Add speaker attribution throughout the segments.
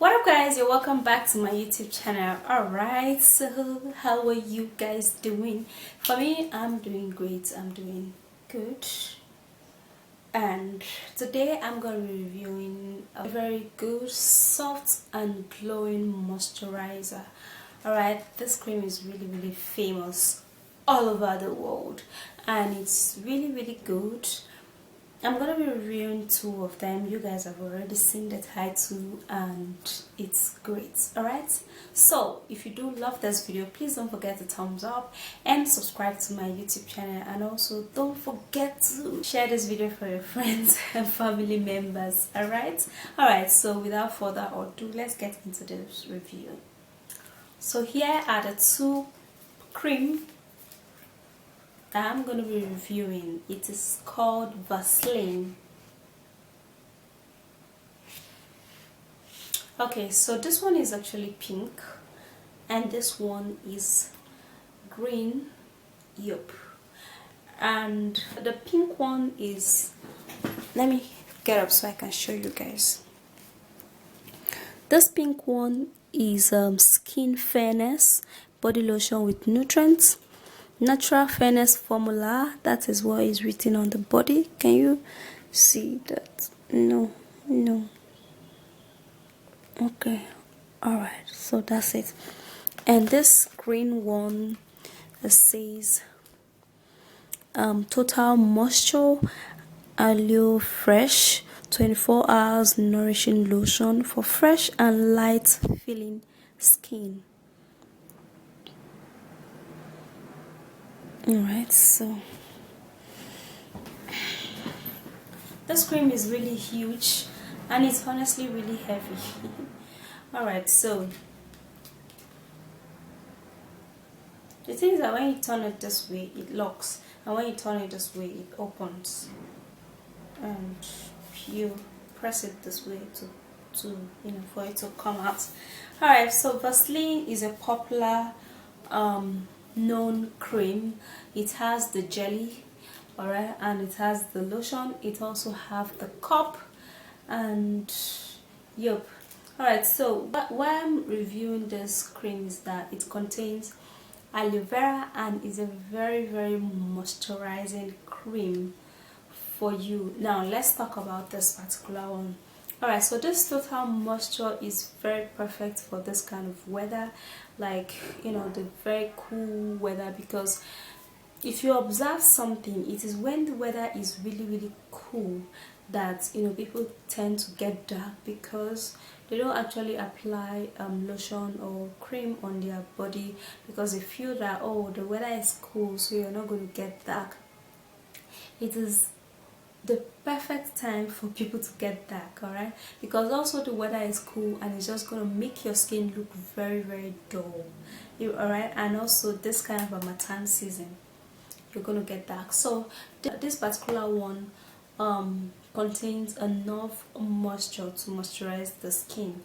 Speaker 1: What up guys, you're welcome back to my YouTube channel. Alright, so how are you guys doing? For me, I'm doing great. I'm doing good. And today I'm going to be reviewing a very good, soft and glowing moisturizer. Alright, this cream is really famous all over the world and it's really good. I'm gonna be reviewing two of them. You guys have already seen the title and it's great. Alright, so if you do love this video, please don't forget to thumbs up and subscribe to my YouTube channel, and also don't forget to share this video for your friends and family members. Alright, so without further ado, let's get into this review. So here are the two cream I'm going to be reviewing. It is called Vaseline. Okay, so this one is actually pink and this one is green. Yup. And the pink one is, let me get up so I can show you guys. This pink one is Skin Fairness body lotion with nutrients, natural fairness formula. That is what is written on the body. Can you see that? No. Okay, all right, so that's it. And this green one, it says total moisture aloe fresh 24 hours nourishing lotion for fresh and light feeling skin. Alright, so this cream is really huge and it's honestly really heavy. Alright, so the thing is that when you turn it this way it locks, and when you turn it this way it opens, and you press it this way to for it to come out. Alright, so Vaseline is a popular known cream. It has the jelly, alright, and it has the lotion. It also have the cup, and yup. Alright, so why I'm reviewing this cream is that it contains aloe vera and is a very moisturizing cream for you. Now let's talk about this particular one. Alright, so this total moisture is very perfect for this kind of weather, like the very cool weather, because if you observe something, it is when the weather is really cool that people tend to get dark, because they don't actually apply lotion or cream on their body because they feel that, oh, the weather is cool, so you're not going to get dark. It is the perfect time for people to get dark, alright, because also the weather is cool and it's just going to make your skin look very dull, alright, and also this kind of a matin season you're going to get dark. So this particular one contains enough moisture to moisturize the skin,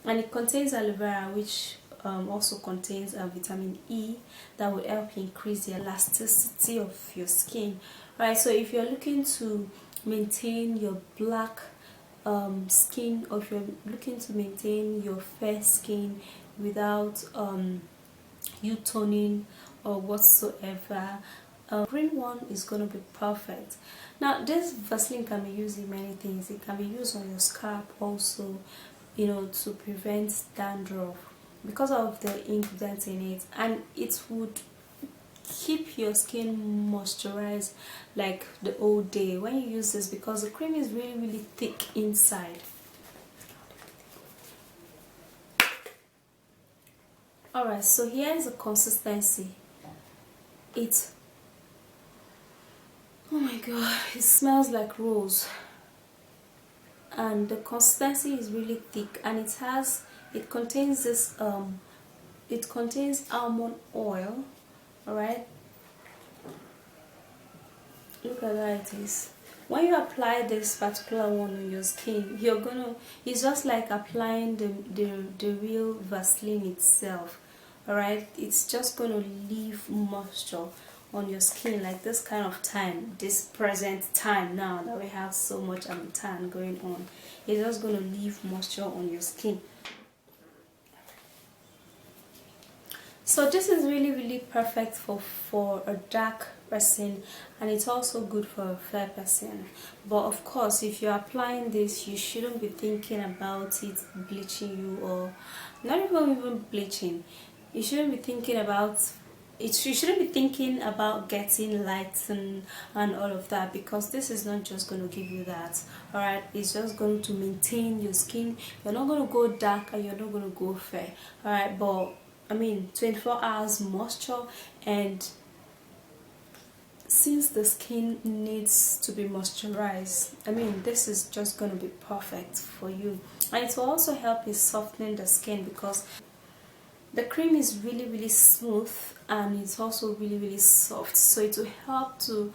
Speaker 1: and it contains aloe vera, which also contains vitamin E that will help increase the elasticity of your skin. Right, so if you're looking to maintain your black skin, or if you're looking to maintain your fair skin without you toning or whatsoever, green one is going to be perfect. Now this Vaseline can be used in many things. It can be used on your scalp also, to prevent dandruff because of the ingredients in it, and it would keep your skin moisturized like the whole day when you use this, because the cream is really thick inside. Alright, so here is the consistency. Oh my god, it smells like rose, and the consistency is really thick, and it contains this it contains almond oil. Alright, look at how it is. When you apply this particular one on your skin, it's just like applying the real Vaseline itself. Alright, it's just gonna leave moisture on your skin, like this kind of time, this present time now that we have so much tan going on, it's just going to leave moisture on your skin. So this is really perfect for a dark person, and it's also good for a fair person. But of course, if you're applying this, you shouldn't be thinking about it bleaching you, or not even bleaching. You shouldn't be thinking about it. You shouldn't be thinking about getting light and all of that, because this is not just going to give you that. All right, it's just going to maintain your skin. You're not going to go dark and you're not going to go fair. All right, but I mean 24 hours moisture, and since the skin needs to be moisturized, I mean this is just going to be perfect for you. And it will also help in softening the skin, because the cream is really smooth and it's also really soft, so it will help to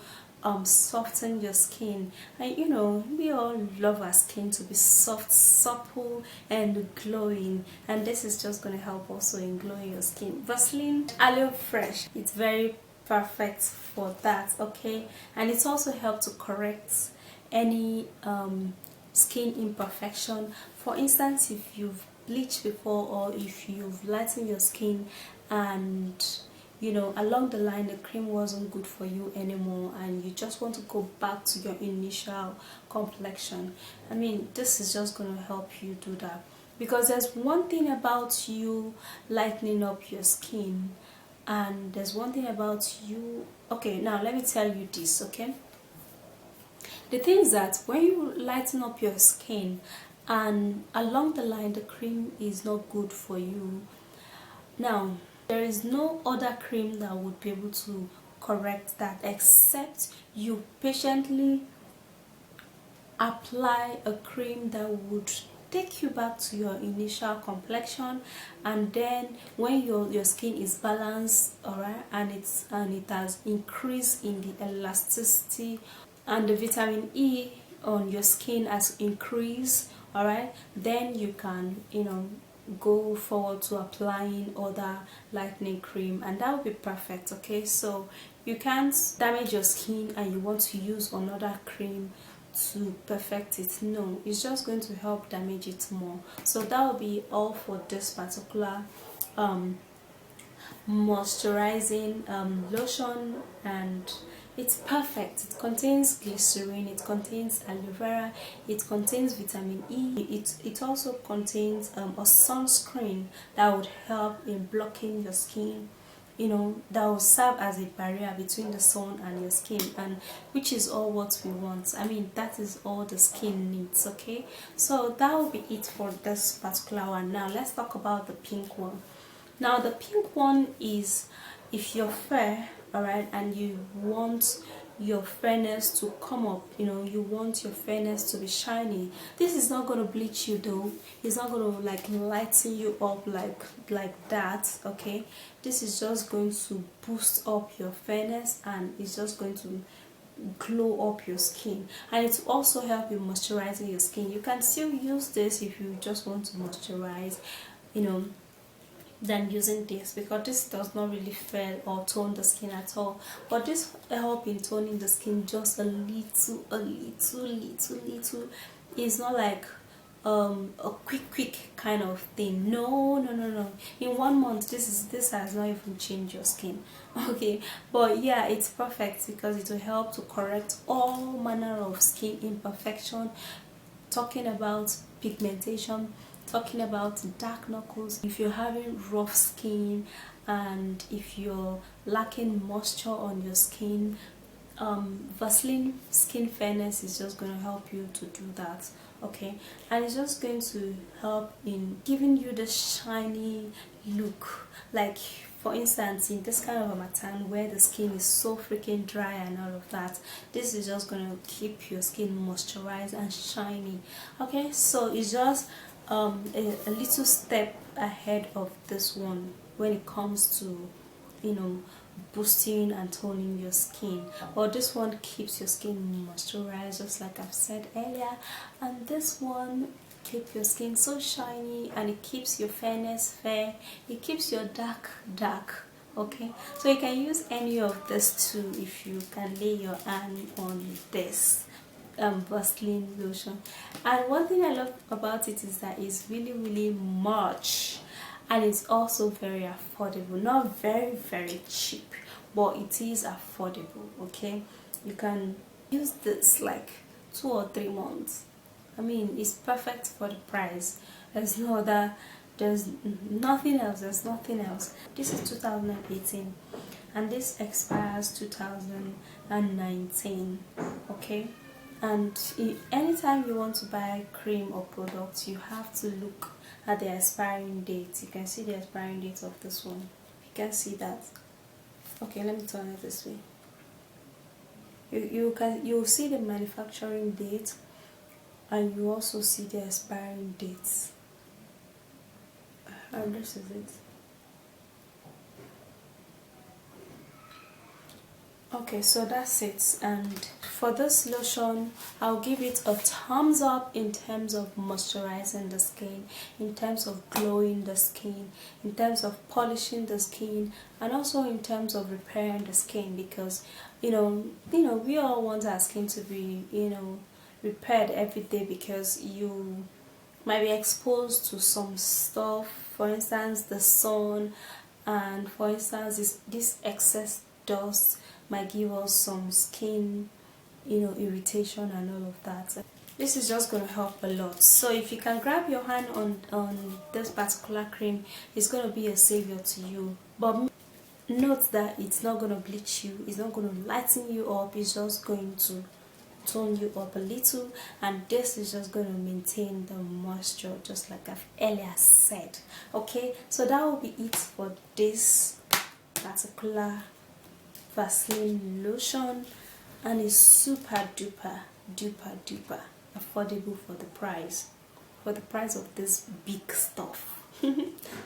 Speaker 1: soften your skin. And you know, we all love our skin to be soft, supple and glowing, and this is just going to help also in glowing your skin. Vaseline Aloe Fresh, it's very perfect for that, okay? And it's also helped to correct any skin imperfection. For instance, if you've bleached before, or if you've lightened your skin and you know along the line the cream wasn't good for you anymore, and you just want to go back to your initial complexion, I mean this is just going to help you do that. Because there's one thing about you lightening up your skin, and there's one thing about you, okay, now let me tell you this, okay? The thing is that when you lighten up your skin and along the line the cream is not good for you, now there is no other cream that would be able to correct that, except you patiently apply a cream that would take you back to your initial complexion. And then when your skin is balanced, all right, and it has increased in the elasticity, and the vitamin E on your skin has increased, all right, then you can, you know, go forward to applying other lightening cream, and that would be perfect, okay? So you can't damage your skin and you want to use another cream to perfect it. No, it's just going to help damage it more. So that will be all for this particular moisturizing lotion, and it's perfect. It contains glycerin, it contains aloe vera, it contains vitamin E, it also contains a sunscreen that would help in blocking your skin, you know, that will serve as a barrier between the sun and your skin, and which is all what we want. I mean that is all the skin needs, okay? So that will be it for this particular one. Now let's talk about the pink one. Now the pink one is if you're fair, all right, and you want your fairness to come up, you know, you want your fairness to be shiny. This is not going to bleach you though. It's not going to like lighten you up like that, okay? This is just going to boost up your fairness, and it's just going to glow up your skin, and it will also help in moisturizing your skin. You can still use this if you just want to moisturize, you know, than using this, because this does not really fair or tone the skin at all, but this help in toning the skin just a little. It's not like a quick kind of thing. No. In 1 month this has not even changed your skin, okay? But yeah, it's perfect because it will help to correct all manner of skin imperfection, talking about pigmentation, talking about dark knuckles, if you're having rough skin and if you're lacking moisture on your skin, Vaseline Skin Fairness is just going to help you to do that, okay? And it's just going to help in giving you the shiny look. Like for instance, in this kind of a matan where the skin is so freaking dry and all of that, this is just going to keep your skin moisturized and shiny, okay? So it's just a little step ahead of this one when it comes to, you know, boosting and toning your skin. But this one keeps your skin moisturized, just like I've said earlier, and this one keeps your skin so shiny, and it keeps your fairness fair, it keeps your dark, Okay, so you can use any of this too if you can lay your hand on this Vaseline lotion. And one thing I love about it is that it's really much, and it's also very affordable. Not very cheap, but it is affordable. Okay, you can use this like 2 or 3 months. I mean, it's perfect for the price. There's no other, there's nothing else, there's nothing else. This is 2018 and this expires 2019. Okay, and anytime you want to buy cream or products, you have to look at the expiring date. You can see the expiring date of this one. You can see that. Okay, let me turn it this way. You'll see the manufacturing date, and you also see the expiring dates. And this is it. Okay, so that's it. And for this lotion, I'll give it a thumbs up in terms of moisturizing the skin, in terms of glowing the skin, in terms of polishing the skin, and also in terms of repairing the skin, because we all want our skin to be repaired every day, because you might be exposed to some stuff, for instance the sun, and for instance this excess dust might give us some skin irritation and all of that. This is just going to help a lot. So if you can grab your hand on this particular cream, it's going to be a savior to you. But note that it's not going to bleach you, it's not going to lighten you up, it's just going to tone you up a little, and this is just going to maintain the moisture, just like I've earlier said. Okay, so that will be it for this particular Vaseline lotion, and it's super duper affordable for the price of this big stuff.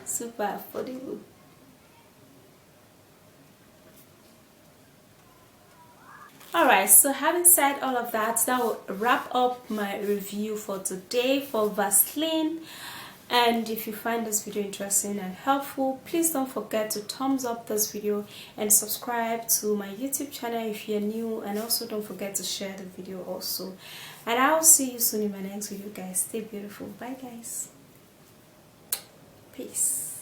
Speaker 1: Super affordable. Alright, so having said all of that, that will wrap up my review for today for Vaseline. And if you find this video interesting and helpful, please don't forget to thumbs up this video and subscribe to my YouTube channel if you're new, and also don't forget to share the video also. And I'll see you soon in my next video, guys. Stay beautiful. Bye guys. Peace.